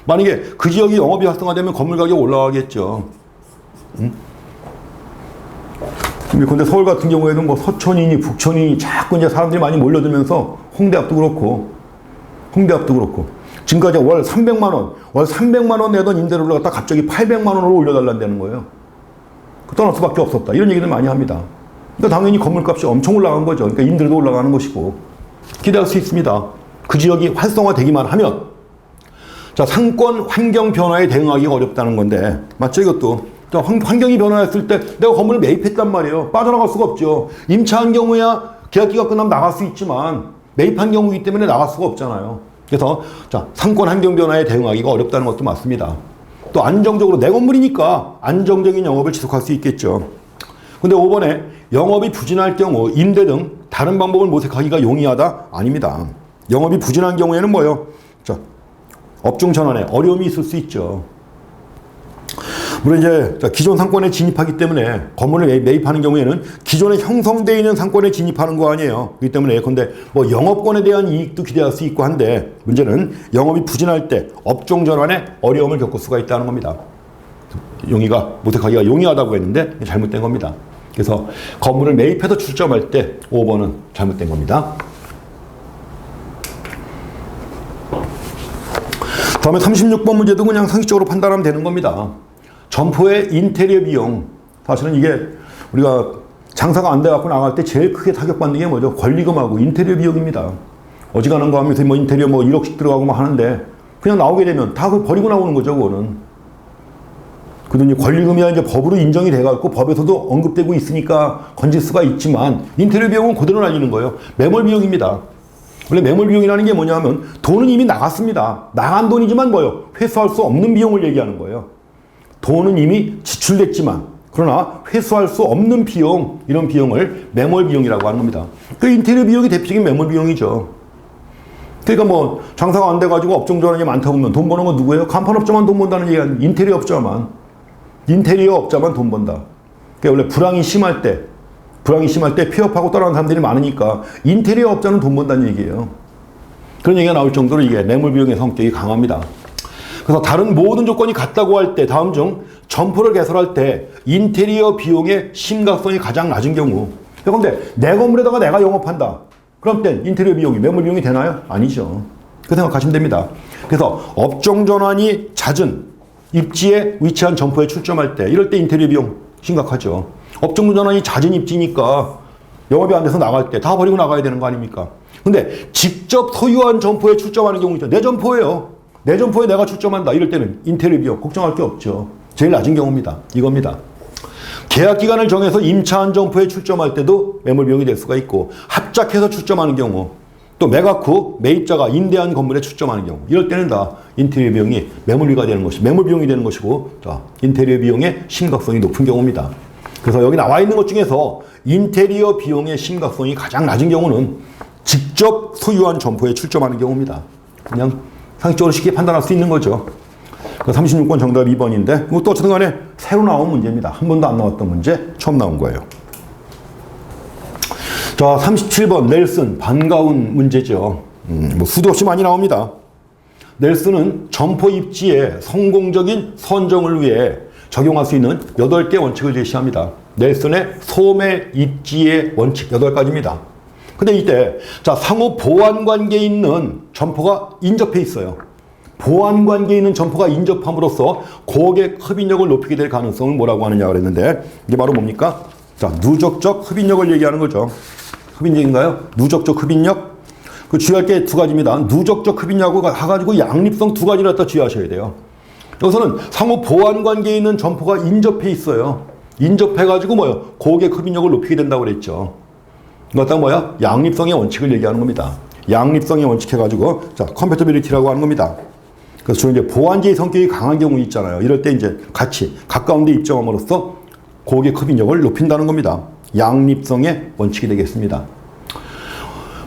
만약에 그 지역이 영업이 활성화되면 건물 가격 올라가겠죠. 근데 서울 같은 경우에도 뭐 서촌이니 북촌이니 자꾸 이제 사람들이 많이 몰려들면서 홍대 앞도 그렇고 지금까지 월 300만 원 내던 임대료를 갖다 갑자기 800만 원으로 올려달라는 거예요. 떠날 수밖에 없었다. 이런 얘기들 많이 합니다. 그러니까 당연히 건물값이 엄청 올라간 거죠. 그러니까 임대료도 올라가는 것이고 기대할 수 있습니다. 그 지역이 활성화되기만 하면. 자, 상권 환경 변화에 대응하기가 어렵다는 건데 맞죠? 이것도 환경이 변화했을 때 내가 건물을 매입했단 말이에요. 빠져나갈 수가 없죠. 임차한 경우야 계약기가 끝나면 나갈 수 있지만 매입한 경우이기 때문에 나갈 수가 없잖아요. 그래서 자, 상권 환경 변화에 대응하기가 어렵다는 것도 맞습니다. 또 안정적으로 내 건물이니까 안정적인 영업을 지속할 수 있겠죠. 근데 5번에 영업이 부진할 경우 임대 등 다른 방법을 모색하기가 용이하다? 아닙니다. 영업이 부진한 경우에는 뭐예요? 자, 업종 전환에 어려움이 있을 수 있죠. 물론 이제 기존 상권에 진입하기 때문에 건물을 매입하는 경우에는 기존에 형성되어 있는 상권에 진입하는 거 아니에요. 그렇기 때문에 예컨대 뭐 영업권에 대한 이익도 기대할 수 있고 한데 문제는 영업이 부진할 때 업종 전환에 어려움을 겪을 수가 있다는 겁니다. 모색하기가 용이하다고 했는데 잘못된 겁니다. 그래서 건물을 매입해서 출점할 때 5번은 잘못된 겁니다. 다음에 36번 문제도 그냥 상식적으로 판단하면 되는 겁니다. 점포의 인테리어 비용. 사실은 이게 우리가 장사가 안 돼갖고 나갈 때 제일 크게 타격받는 게 뭐죠? 권리금하고 인테리어 비용입니다. 어지간한 거 하면서 뭐 인테리어 뭐 1억씩 들어가고 막 하는데 그냥 나오게 되면 다 버리고 나오는 거죠, 그거는. 그 돈이 권리금이야 이제 법으로 인정이 돼갖고 법에서도 언급되고 있으니까 건질 수가 있지만 인테리어 비용은 그대로 날리는 거예요. 매몰 비용입니다. 원래 매몰 비용이라는 게 뭐냐 하면 돈은 이미 나갔습니다. 나간 돈이지만 뭐요? 회수할 수 없는 비용을 얘기하는 거예요. 돈은 이미 지출됐지만 그러나 회수할 수 없는 비용, 이런 비용을 매몰 비용이라고 하는 겁니다. 그 인테리어 비용이 대표적인 매몰 비용이죠. 그러니까 뭐 장사가 안 돼가지고 업종 전환이 많다 보면 돈 버는 건 누구예요? 간판업자만 돈 번다는 얘기가 아니라 인테리어 업자만 돈 번다. 그러니까 원래 불황이 심할 때 폐업하고 떠나는 사람들이 많으니까 인테리어 업자는 돈 번다는 얘기예요. 그런 얘기가 나올 정도로 이게 매몰 비용의 성격이 강합니다. 그래서 다른 모든 조건이 같다고 할 때 다음 중 점포를 개설할 때 인테리어 비용의 심각성이 가장 낮은 경우. 그런데 내 건물에다가 내가 영업한다. 그럼 때 인테리어 비용이 매몰 비용이 되나요? 아니죠. 그 생각하시면 됩니다. 그래서 업종 전환이 잦은 입지에 위치한 점포에 출점할 때 이럴 때 인테리어 비용 심각하죠. 업종 전환이 잦은 입지니까 영업이 안 돼서 나갈 때 다 버리고 나가야 되는 거 아닙니까? 근데 직접 소유한 점포에 출점하는 경우 있죠. 내 점포예요. 내 점포에 내가 출점한다. 이럴 때는 인테리어 비용 걱정할 게 없죠. 제일 낮은 경우입니다. 이겁니다. 계약 기간을 정해서 임차한 점포에 출점할 때도 매몰 비용이 될 수가 있고 합작해서 출점하는 경우 또 매각 후 매입자가 임대한 건물에 출점하는 경우 이럴 때는 다 인테리어 비용이 매몰 비용이 되는 것이고 자, 인테리어 비용의 심각성이 높은 경우입니다. 그래서 여기 나와 있는 것 중에서 인테리어 비용의 심각성이 가장 낮은 경우는 직접 소유한 점포에 출점하는 경우입니다. 그냥 상식적으로 쉽게 판단할 수 있는 거죠. 36번 정답 2번인데 이것도 어쨌든 간에 새로 나온 문제입니다. 한 번도 안 나왔던 문제 처음 나온 거예요. 자, 37번 넬슨 반가운 문제죠. 뭐 수도 없이 많이 나옵니다. 넬슨은 점포 입지의 성공적인 선정을 위해 적용할 수 있는 8개 원칙을 제시합니다. 넬슨의 소매 입지의 원칙 8가지입니다. 근데 이때 자, 상호 보완 관계에 있는 점포가 인접해 있어요. 보완 관계에 있는 점포가 인접함으로써 고객 흡인력을 높이게 될 가능성을 뭐라고 하느냐 그랬는데 이게 바로 뭡니까? 자, 누적적 흡인력을 얘기하는 거죠. 흡인력인가요? 누적적 흡인력? 그 주의할 게 2가지입니다. 누적적 흡인력하고 가지고 양립성 2가지를 갖다 주의하셔야 돼요. 여기서는 상호 보완 관계에 있는 점포가 인접해 있어요. 인접해가지고 뭐요? 고객 흡인력을 높이게 된다고 그랬죠. 이것도 뭐야? 양립성의 원칙을 얘기하는 겁니다. 양립성의 원칙 해가지고, 자, 컴패터빌리티라고 하는 겁니다. 그래서 주로 이제 보완제의 성격이 강한 경우 있잖아요. 이럴 때 이제 같이 가까운 데 입점함으로써 고객 흡인력을 높인다는 겁니다. 양립성의 원칙이 되겠습니다.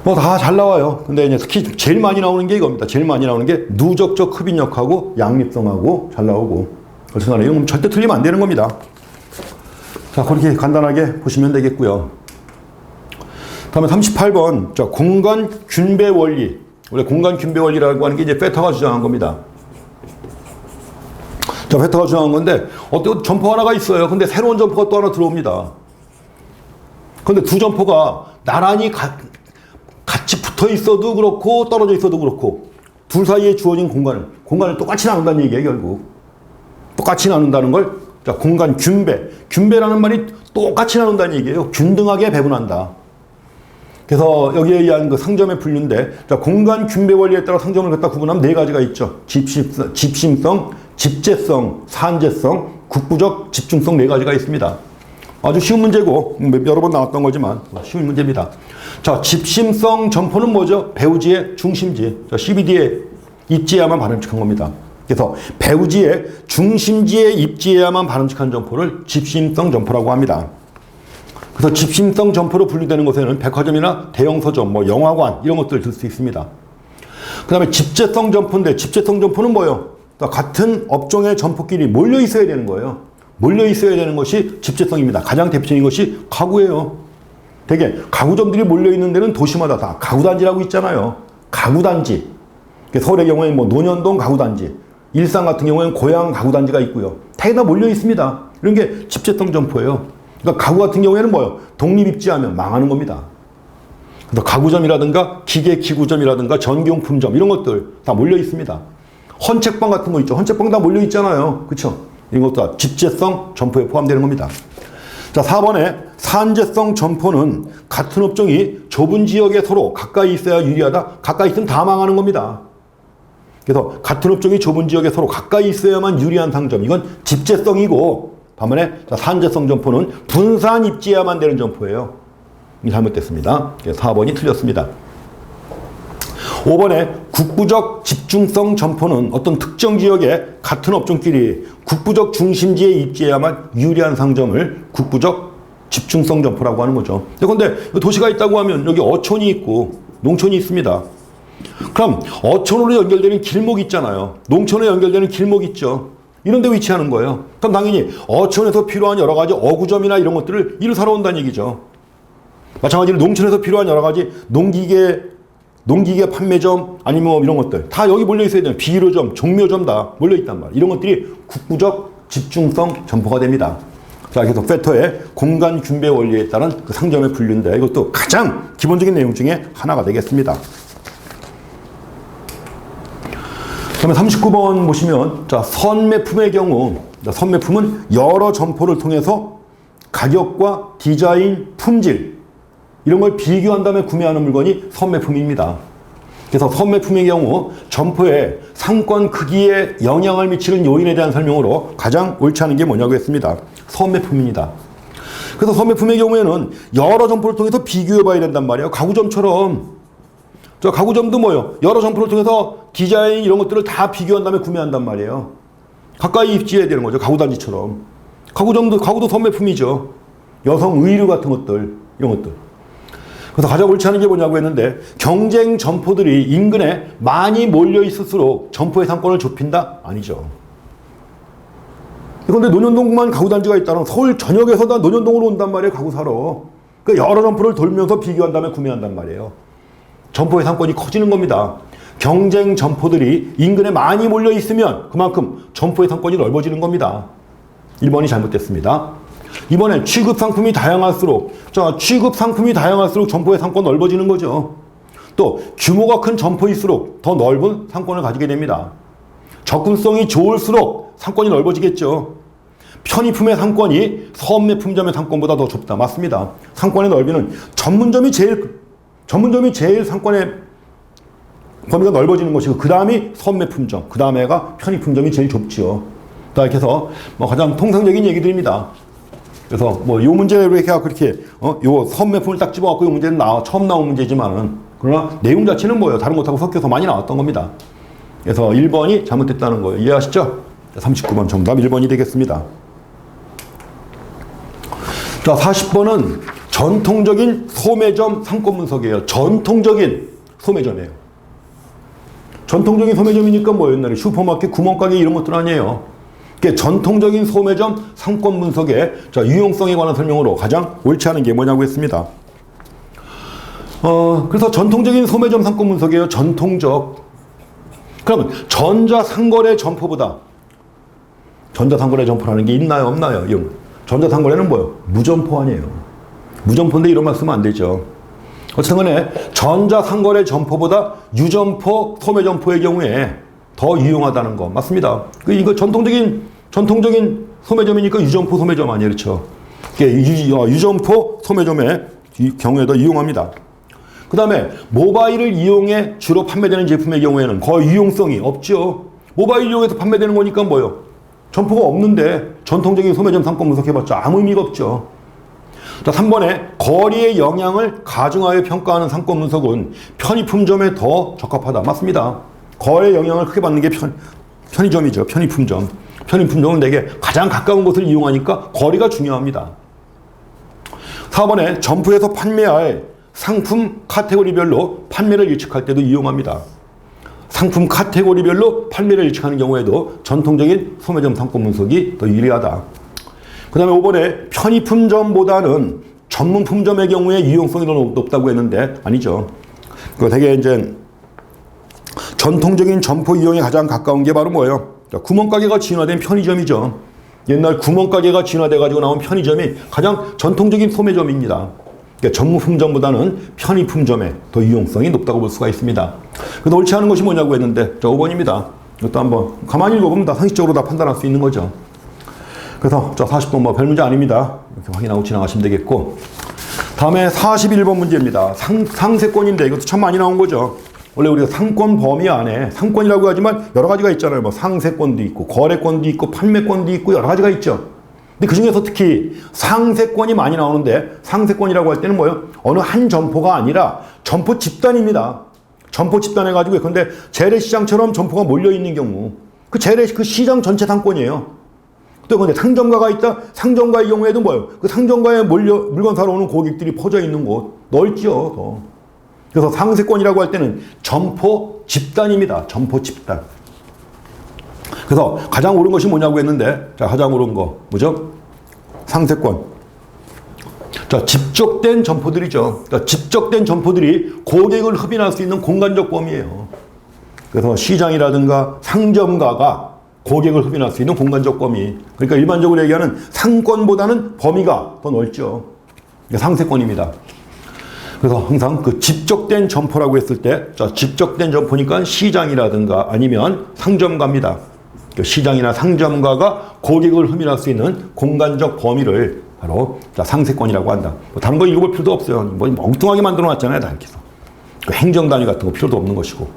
뭐 다 잘 나와요. 근데 이제 특히 제일 많이 나오는 게 이겁니다. 제일 많이 나오는 게 누적적 흡인력하고 양립성하고 잘 나오고. 그래서 이건 절대 틀리면 안 되는 겁니다. 자, 그렇게 간단하게 보시면 되겠고요. 다음에 38번. 자, 공간 균배 원리. 원래 공간 균배 원리라고 하는 게 이제 페터가 주장한 겁니다. 자, 페터가 주장한 건데, 어떤 점포 하나가 있어요. 근데 새로운 점포가 또 하나 들어옵니다. 근데 두 점포가 나란히 같이 붙어 있어도 그렇고, 떨어져 있어도 그렇고, 둘 사이에 주어진 공간을 똑같이 나눈다는 얘기예요, 결국. 똑같이 나눈다는 걸, 자, 공간 균배. 균배라는 말이 똑같이 나눈다는 얘기예요. 균등하게 배분한다. 그래서 여기에 의한 그 상점의 분류인데, 자, 공간 균배 원리에 따라 상점을 갖다 구분하면 4가지가 있죠. 집심성, 집재성, 산재성, 국부적 집중성 4가지가 있습니다. 아주 쉬운 문제고 여러 번 나왔던 거지만 쉬운 문제입니다. 자, 집심성 점포는 뭐죠? 배우지의 중심지. 자, CBD에 입지해야만 바람직한 겁니다. 그래서 배우지의 중심지에 입지해야만 바람직한 점포를 집심성 점포라고 합니다. 그래서 집심성 점포로 분류되는 곳에는 백화점이나 대형 서점, 뭐 영화관 이런 것들을 들 수 있습니다. 그 다음에 집재성 점포인데 집재성 점포는 뭐예요? 같은 업종의 점포끼리 몰려 있어야 되는 거예요. 몰려 있어야 되는 것이 집재성입니다. 가장 대표적인 것이 가구예요. 되게 가구점들이 몰려 있는 데는 도시마다 다 가구단지라고 있잖아요. 가구단지. 서울의 경우에는 뭐 논현동 가구단지, 일산 같은 경우에는 고양 가구단지가 있고요. 다 몰려 있습니다. 이런 게 집재성 점포예요. 그러니까 가구 같은 경우에는 뭐예요? 독립입지하면 망하는 겁니다. 그래서 가구점이라든가 기계기구점이라든가 전기용품점 이런 것들 다 몰려 있습니다. 헌책방 같은 거 있죠. 헌책방 다 몰려 있잖아요. 그렇죠? 이런 것도 다 집재성 점포에 포함되는 겁니다. 자, 4번에 산재성 점포는 같은 업종이 좁은 지역에 서로 가까이 있어야 유리하다. 가까이 있으면 다 망하는 겁니다. 그래서 같은 업종이 좁은 지역에 서로 가까이 있어야만 유리한 상점. 이건 집재성이고, 반면에 산재성 점포는 분산 입지해야만 되는 점포예요. 잘못됐습니다. 4번이 틀렸습니다. 5번에 국부적 집중성 점포는 어떤 특정 지역에 같은 업종끼리 국부적 중심지에 입지해야만 유리한 상점을 국부적 집중성 점포라고 하는 거죠. 그런데 도시가 있다고 하면 여기 어촌이 있고 농촌이 있습니다. 그럼 어촌으로 연결되는 길목 있잖아요. 농촌에 연결되는 길목 있죠. 이런 데 위치하는 거예요. 그럼 당연히 어촌에서 필요한 여러 가지 어구점이나 이런 것들을 이를 사러 온다는 얘기죠. 마찬가지로 농촌에서 필요한 여러 가지 농기계 판매점 아니면 뭐 이런 것들 다 여기 몰려 있어야 돼요. 비료점, 종묘점 다 몰려 있단 말이에요. 이런 것들이 국부적 집중성 점포가 됩니다. 자, 그래서 페터의 공간 균배 원리에 따른 그 상점의 분류인데 이것도 가장 기본적인 내용 중에 하나가 되겠습니다. 그다음에 39번 보시면 자, 선매품의 경우 선매품은 여러 점포를 통해서 가격과 디자인, 품질 이런 걸 비교한 다음에 구매하는 물건이 선매품입니다. 그래서 선매품의 경우 점포의 상권 크기에 영향을 미치는 요인에 대한 설명으로 가장 옳지 않은 게 뭐냐고 했습니다. 선매품입니다. 그래서 선매품의 경우에는 여러 점포를 통해서 비교해 봐야 된단 말이에요. 가구점처럼. 저 가구점도 뭐예요? 여러 점포를 통해서 디자인 이런 것들을 다 비교한 다음에 구매한단 말이에요. 가까이 입지해야 되는 거죠. 가구단지처럼. 가구도 선매품이죠. 여성 의류 같은 것들, 이런 것들. 그래서 가장 옳지 않은 게 뭐냐고 했는데 경쟁 점포들이 인근에 많이 몰려 있을수록 점포의 상권을 좁힌다? 아니죠. 그런데 논현동만 가구단지가 있다면 서울 전역에서 다 논현동으로 온단 말이에요. 가구 사러. 그러니까 여러 점포를 돌면서 비교한 다음에 구매한단 말이에요. 점포의 상권이 커지는 겁니다. 경쟁 점포들이 인근에 많이 몰려 있으면 그만큼 점포의 상권이 넓어지는 겁니다. 1번이 잘못됐습니다. 이번엔 취급 상품이 다양할수록 점포의 상권 넓어지는 거죠. 또 규모가 큰 점포일수록 더 넓은 상권을 가지게 됩니다. 접근성이 좋을수록 상권이 넓어지겠죠. 편의품의 상권이 선매품점의 상권보다 더 좁다. 맞습니다. 상권의 넓이는 전문점이 제일 상권의 범위가 넓어지는 것이고 그 다음이 선매품점, 그 다음에가 편의품점이 제일 좁지요. 이렇게 해서 가장 통상적인 얘기들입니다. 그래서 요 문제로 이렇게 요 선매품을 딱 집어갖고 이 문제는 처음 나온 문제지만은 그러나 내용 자체는 뭐예요? 다른 것하고 섞여서 많이 나왔던 겁니다. 그래서 1번이 잘못됐다는 거예요. 이해하시죠? 39번 정답 1번이 되겠습니다. 자, 40번은 전통적인 소매점 상권 분석이에요. 전통적인 소매점이에요. 전통적인 소매점이니까 뭐예요? 옛날에 슈퍼마켓, 구멍가게 이런 것들 아니에요. 전통적인 소매점 상권 분석의 유용성에 관한 설명으로 가장 옳지 않은 게 뭐냐고 했습니다. 그래서 전통적인 소매점 상권 분석이에요. 전통적. 그러면 전자상거래 점포보다 전자상거래 점포라는 게 있나요? 없나요? 전자상거래는 뭐예요? 무점포 아니에요. 무점포인데 이런 말 쓰면 안 되죠. 어쨌든 간에 전자상거래 점포보다 유점포, 소매점포의 경우에 더 유용하다는 거 맞습니다. 이거 전통적인 소매점이니까 유점포 소매점 아니에요, 그렇죠? 유점포 소매점의 경우에 더 유용합니다. 그 다음에 모바일을 이용해 주로 판매되는 제품의 경우에는 거의 유용성이 없죠. 모바일 이용해서 판매되는 거니까 뭐예요? 점포가 없는데 전통적인 소매점 상권 분석해봤자 아무 의미가 없죠. 자, 3번에 거리의 영향을 가중하여 평가하는 상권 분석은 편의품점에 더 적합하다. 맞습니다. 거리의 영향을 크게 받는 게 편의점이죠. 편의품점. 편의품점은 되게 가장 가까운 곳을 이용하니까 거리가 중요합니다. 4번에 점포에서 판매할 상품 카테고리별로 판매를 예측할 때도 이용합니다. 상품 카테고리별로 판매를 예측하는 경우에도 전통적인 소매점 상권 분석이 더 유리하다. 그 다음에 5번에 편의품점보다는 전문품점의 경우에 유용성이 더 높다고 했는데 아니죠. 그 되게 이제 전통적인 점포 이용에 가장 가까운 게 바로 뭐예요? 구멍가게가 진화된 편의점이죠. 옛날 구멍가게가 진화돼가지고 나온 편의점이 가장 전통적인 소매점입니다. 그러니까 전문품점보다는 편의품점에 더 유용성이 높다고 볼 수가 있습니다. 그래서 옳지 않은 것이 뭐냐고 했는데, 자, 5번입니다. 이것도 한번 가만히 읽어보면 다 상식적으로 다 판단할 수 있는 거죠. 그래서 자, 40번 뭐 별 문제 아닙니다. 이렇게 확인하고 지나가시면 되겠고. 다음에 41번 문제입니다. 상세권인데 이것도 참 많이 나온 거죠. 원래 우리가 상권 범위 안에 상권이라고 하지만 여러 가지가 있잖아요. 뭐 상세권도 있고 거래권도 있고 판매권도 있고 여러 가지가 있죠. 근데 그 중에서 특히 상세권이 많이 나오는데 상세권이라고 할 때는 뭐예요? 어느 한 점포가 아니라 점포 집단입니다. 점포 집단 해가지고 근데 재래시장처럼 점포가 몰려있는 경우 그 시장 전체 상권이에요. 또 근데 상점가가 있다? 상점가의 경우에도 뭐예요? 그 상점가에 물건 사러 오는 고객들이 퍼져 있는 곳 넓죠. 더. 그래서 상세권이라고 할 때는 점포 집단입니다. 점포 집단. 그래서 가장 옳은 것이 뭐냐고 했는데, 자, 가장 옳은 거 뭐죠? 상세권. 자, 집적된 점포들이죠. 그러니까 집적된 점포들이 고객을 흡인할 수 있는 공간적 범위예요. 그래서 시장이라든가 상점가가 고객을 흡인할 수 있는 공간적 범위. 그러니까 일반적으로 얘기하는 상권보다는 범위가 더 넓죠. 이게 상세권입니다. 그래서 항상 그 집적된 점포라고 했을 때, 자, 집적된 점포니까 시장이라든가 아니면 상점가입니다. 시장이나 상점가가 고객을 흡인할 수 있는 공간적 범위를 바로 자, 상세권이라고 한다. 뭐 다른 거 읽어볼 필요도 없어요. 뭐 엉뚱하게 만들어 놨잖아요. 다 이렇게 해서. 그 행정단위 같은 거 필요도 없는 것이고.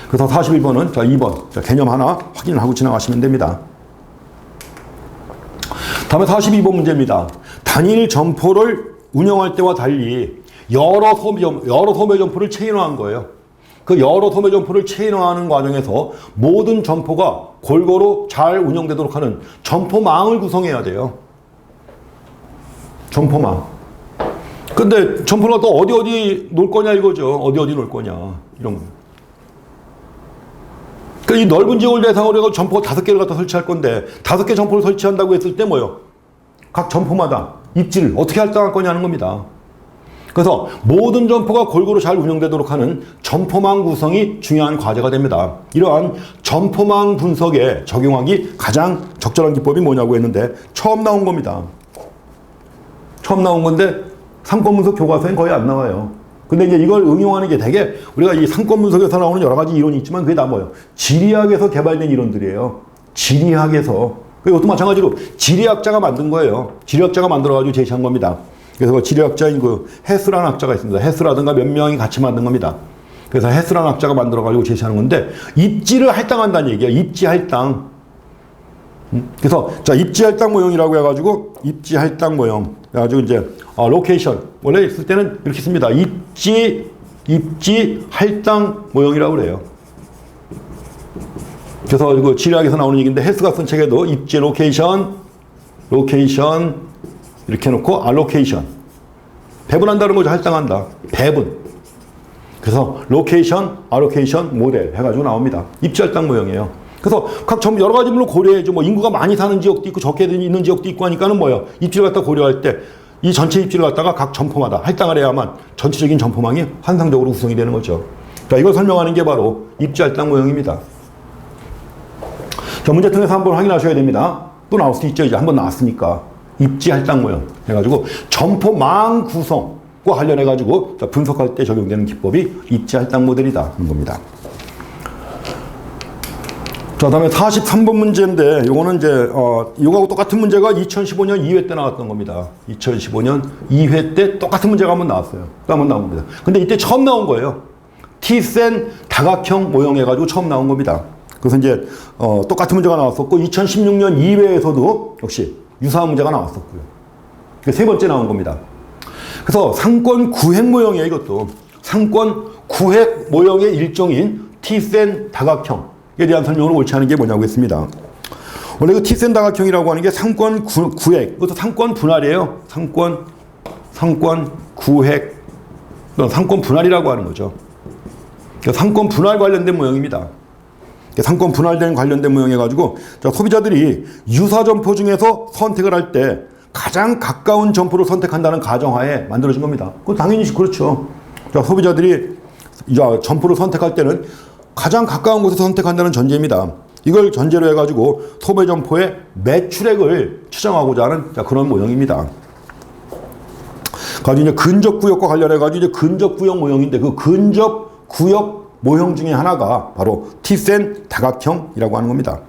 그래서 41번은 자, 2번. 자, 개념 하나 확인을 하고 지나가시면 됩니다. 다음에 42번 문제입니다. 단일 점포를 운영할 때와 달리 여러 소매점포를 체인화한 거예요. 그 여러 소매점포를 체인화하는 과정에서 모든 점포가 골고루 잘 운영되도록 하는 점포망을 구성해야 돼요. 점포망. 근데 점포가 또 어디 놓을 거냐 이거죠. 어디 놓을 거냐. 이런 거. 그러니까 이 넓은 지역을 대상으로 해서 점포 5개를 갖다 설치할 건데 5개 점포를 설치한다고 했을 때 뭐예요? 각 점포마다 입지를 어떻게 할당할 거냐는 겁니다. 그래서 모든 점포가 골고루 잘 운영되도록 하는 점포망 구성이 중요한 과제가 됩니다. 이러한 점포망 분석에 적용하기 가장 적절한 기법이 뭐냐고 했는데 처음 나온 겁니다. 처음 나온 건데 상권 분석 교과서엔 거의 안 나와요. 근데 이제 이걸 응용하는 게 되게 우리가 이 상권 분석에서 나오는 여러 가지 이론이 있지만 그게 다 뭐예요? 지리학에서 개발된 이론들이에요. 지리학에서. 이것도 마찬가지로 지리학자가 만든 거예요. 지리학자가 만들어가지고 제시한 겁니다. 그래서 지리학자인 그 헤스라는 학자가 있습니다. 헤스라든가 몇 명이 같이 만든 겁니다. 그래서 헤스라는 학자가 만들어가지고 제시하는 건데 입지를 할당한다는 얘기야. 입지 할당. 그래서 자, 입지 할당 모형이라고 해가지고 입지 할당 모형. 그래가지고 이제 로케이션. 원래 있을 때는 이렇게 씁니다. 입지 할당 모형이라고 그래요. 그래서 이거 지리학에서 나오는 얘기인데 헤스가 쓴 책에도 입지 로케이션 이렇게 해놓고 알로케이션. 배분한다는 거죠. 할당한다. 배분. 그래서 로케이션, 알로케이션 모델 해가지고 나옵니다. 입지 할당 모형이에요. 그래서 각 여러 가지 물로 고려해야죠. 뭐 인구가 많이 사는 지역도 있고 적게 있는 지역도 있고 하니까는 뭐예요? 입지를 갖다 고려할 때 이 전체 입지를 갖다가 각 점포마다 할당을 해야만 전체적인 점포망이 환상적으로 구성이 되는 거죠. 자, 이걸 설명하는 게 바로 입지 할당 모형입니다. 자, 문제 통해서 한번 확인하셔야 됩니다. 또 나올 수 있죠. 이제 한번 나왔으니까. 입지 할당 모형 해가지고 점포망 구성과 관련해가지고 분석할 때 적용되는 기법이 입지 할당 모델이다. 하는 겁니다. 자, 다음에 43번 문제인데, 요거는 이제, 이거하고 똑같은 문제가 2015년 2회 때 나왔던 겁니다. 2015년 2회 때 똑같은 문제가 한번 나왔어요. 또 한번 나온 겁니다. 근데 이때 처음 나온 거예요. T센 다각형 모형 해가지고 처음 나온 겁니다. 그래서 이제, 똑같은 문제가 나왔었고, 2016년 2회에서도 역시 유사한 문제가 나왔었고요. 세 번째 나온 겁니다. 그래서 상권 구획 모형이에요, 이것도. 상권 구획 모형의 일종인 T센 다각형에 대한 설명을 옳지 않은 게 뭐냐고 했습니다. 원래 그 T센 다각형이라고 하는 게 상권 구획, 이것도 상권 분할이에요. 상권 구획, 상권 분할이라고 하는 거죠. 상권 분할 관련된 모형입니다. 상권 분할된 관련된 모형해가지고 소비자들이 유사 점포 중에서 선택을 할 때 가장 가까운 점포를 선택한다는 가정하에 만들어진 겁니다. 그건 당연히 그렇죠. 소비자들이 점포를 선택할 때는 가장 가까운 곳에서 선택한다는 전제입니다. 이걸 전제로 해가지고 소매 점포의 매출액을 추정하고자 하는 그런 모형입니다. 가지고 이제 근접구역과 관련해가지고 이제 근접구역 모형인데 그 근접구역 모형 중에 하나가 바로 T센 다각형이라고 하는 겁니다.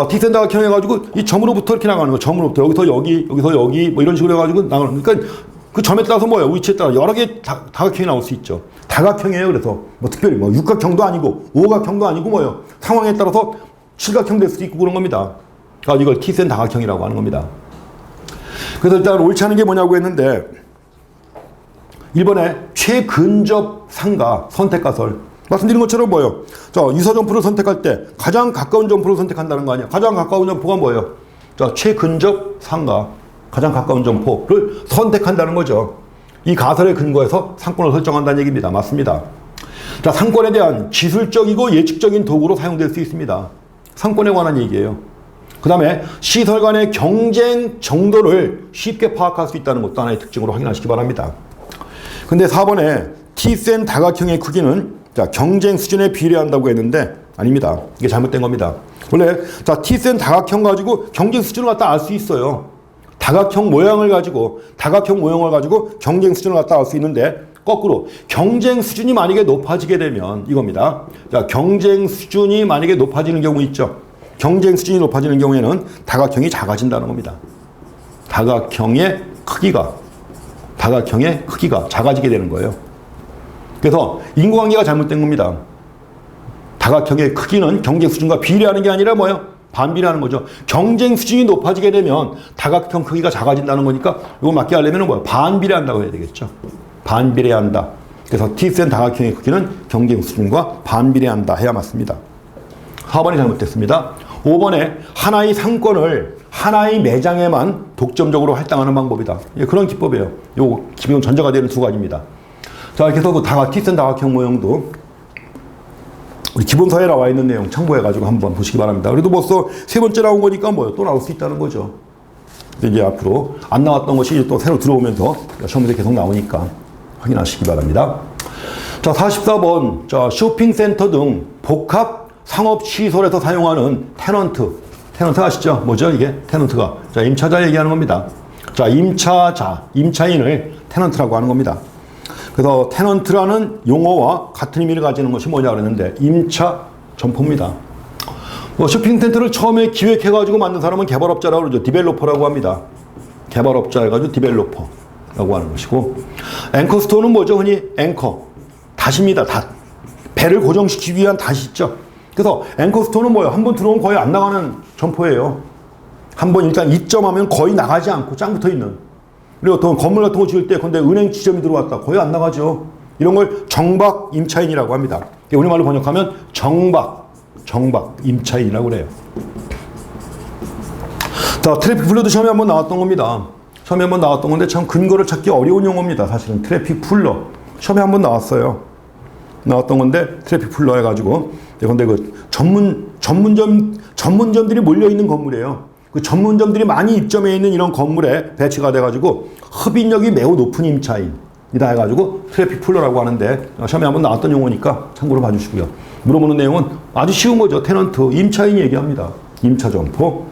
T센 다각형 해가지고 이 점으로부터 이렇게 나가는 거, 점으로부터 여기서 여기 뭐 이런 식으로 해가지고 나가는. 그러니까 그 점에 따라서 뭐예요? 위치에 따라 여러 개 다각형이 나올 수 있죠. 다각형이에요. 그래서 뭐 특별히 뭐 육각형도 아니고 오각형도 아니고 뭐예요? 상황에 따라서 칠각형 될 수도 있고 그런 겁니다. 이걸 T센 다각형이라고 하는 겁니다. 그래서 일단 옳지 않은 게 뭐냐고 했는데 1번에 최근접 상가 선택가설. 말씀드린 것처럼 뭐예요? 유사 점포를 선택할 때 가장 가까운 점포를 선택한다는 거 아니야? 가장 가까운 점포가 뭐예요? 최근접 상가. 가장 가까운 점포를 선택한다는 거죠. 이 가설에 근거해서 상권을 설정한다는 얘기입니다. 맞습니다. 상권에 대한 기술적이고 예측적인 도구로 사용될 수 있습니다. 상권에 관한 얘기예요. 그 다음에 시설 간의 경쟁 정도를 쉽게 파악할 수 있다는 것도 하나의 특징으로 확인하시기 바랍니다. 근데 4번에 T센 다각형의 크기는 경쟁 수준에 비례한다고 했는데 아닙니다. 이게 잘못된 겁니다. 원래 T센 다각형 가지고 경쟁 수준을 갖다 알 수 있어요. 다각형 모형을 가지고 경쟁 수준을 갖다 알 수 있는데 거꾸로 경쟁 수준이 만약에 높아지게 되면 이겁니다. 경쟁 수준이 만약에 높아지는 경우 있죠. 경쟁 수준이 높아지는 경우에는 다각형이 작아진다는 겁니다. 다각형의 크기가 작아지게 되는 거예요. 그래서 인과관계가 잘못된 겁니다. 다각형의 크기는 경쟁 수준과 비례하는 게 아니라 뭐예요? 반비례하는 거죠. 경쟁 수준이 높아지게 되면 다각형 크기가 작아진다는 거니까 이거 맞게 하려면 뭐예요? 반비례한다고 해야 되겠죠. 반비례한다. 그래서 T센 다각형의 크기는 경쟁 수준과 반비례한다 해야 맞습니다. 4번이 잘못됐습니다. 5번에 하나의 상권을 하나의 매장에만 독점적으로 할당하는 방법이다. 그런 기법이에요. 요 기본 전제가 되는 두 가지입니다. 그래서 그 T센 다각형 모형도 우리 기본서에 나와 있는 내용 참고해가지고 한번 보시기 바랍니다. 그래도 벌써 세 번째 나온 거니까 또 나올 수 있다는 거죠. 이제 앞으로 안 나왔던 것이 또 새로 들어오면서 시험에서 계속 나오니까 확인하시기 바랍니다. 44번. 쇼핑센터 등 복합 상업시설에서 사용하는 테넌트 아시죠? 뭐죠, 이게? 테넌트가. 임차자 얘기하는 겁니다. 임차인을 테넌트라고 하는 겁니다. 그래서 테넌트라는 용어와 같은 의미를 가지는 것이 뭐냐 그랬는데 임차 점포입니다. 쇼핑센터를 처음에 기획해가지고 만든 사람은 개발업자라고 그러죠. 디벨로퍼라고 합니다. 개발업자 해가지고 디벨로퍼라고 하는 것이고, 앵커스토어는 뭐죠? 흔히 앵커. 닷입니다. 닷. 배를 고정시키기 위한 닷이 있죠. 그래서 앵커스토어는 뭐예요? 한번 들어오면 거의 안 나가는 점포예요. 한번 일단 입점하면 거의 나가지 않고 짱 붙어 있는. 그리고 또 건물 같은 거 지을 때 근데 은행 지점이 들어왔다. 거의 안 나가죠. 이런 걸 정박 임차인이라고 합니다. 우리말로 번역하면 정박 임차인이라고 그래요. 트래픽 플러도 처음에 한번 나왔던 겁니다. 처음에 한번 나왔던 건데 참 근거를 찾기 어려운 용어입니다. 사실은 트래픽 플러. 처음에 한번 나왔어요. 나왔던 건데 트래픽 플러 해가지고. 근데 그 전문점들이 몰려있는 건물이에요. 그 전문점들이 많이 입점해 있는 이런 건물에 배치가 돼가지고 흡인력이 매우 높은 임차인이다 해가지고 트래픽 플러라고 하는데 처음에 한번 나왔던 용어니까 참고로 봐주시고요. 물어보는 내용은 아주 쉬운 거죠. 테넌트, 임차인 얘기합니다. 임차 점포.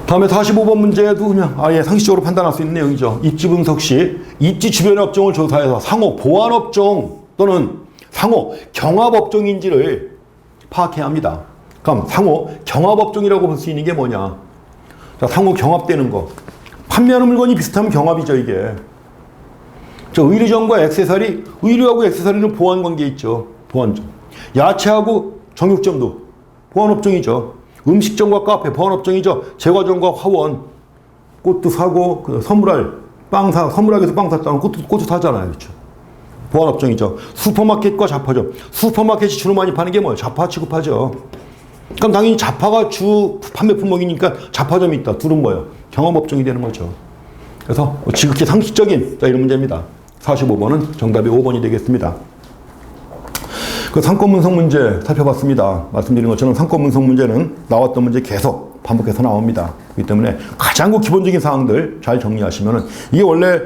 다음에 45번 문제도 그냥 아예 상식적으로 판단할 수 있는 내용이죠. 입지 분석 시 입지 주변의 업종을 조사해서 상호 보안업종 또는 상호 경합업종인지를 파악해야 합니다. 그럼 상호 경합업종이라고 볼 수 있는 게 뭐냐? 상호 경합되는 거. 판매하는 물건이 비슷하면 경합이죠, 이게. 의류점과 액세서리, 의류하고 액세서리는 보안 관계에 있죠. 보안점. 야채하고 정육점도 보안업종이죠. 음식점과 카페, 보안업종이죠. 제과점과 화원. 꽃도 사고, 선물하기 위해서 빵 샀다면 꽃도 사잖아요. 그렇죠? 보안업종이죠. 슈퍼마켓과 잡화죠. 슈퍼마켓이 주로 많이 파는 게 뭐예요? 잡화 취급하죠. 그럼 당연히 잡화가 주 판매 품목이니까 잡화점이 있다. 둘은 뭐예요? 경험업종이 되는 거죠. 그래서 지극히 상식적인 이런 문제입니다. 45번은 정답이 5번이 되겠습니다. 그 상권분석 문제 살펴봤습니다. 말씀드린 것처럼 상권분석 문제는 나왔던 문제 계속 반복해서 나옵니다. 그렇기 때문에 가장 기본적인 사항들 잘 정리하시면은 이게 원래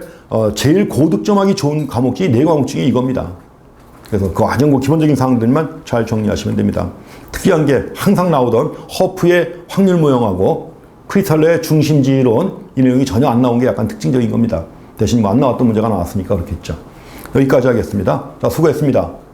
제일 고득점하기 좋은 과목 중에 4과목 중에 이겁니다. 그래서 그 가장 기본적인 사항들만 잘 정리하시면 됩니다. 특이한 게 항상 나오던 허프의 확률 모형하고 크리스탈러의 중심지론 이 내용이 전혀 안 나온 게 약간 특징적인 겁니다. 대신 안 나왔던 문제가 나왔으니까 그렇겠죠. 여기까지 하겠습니다. 자, 수고했습니다.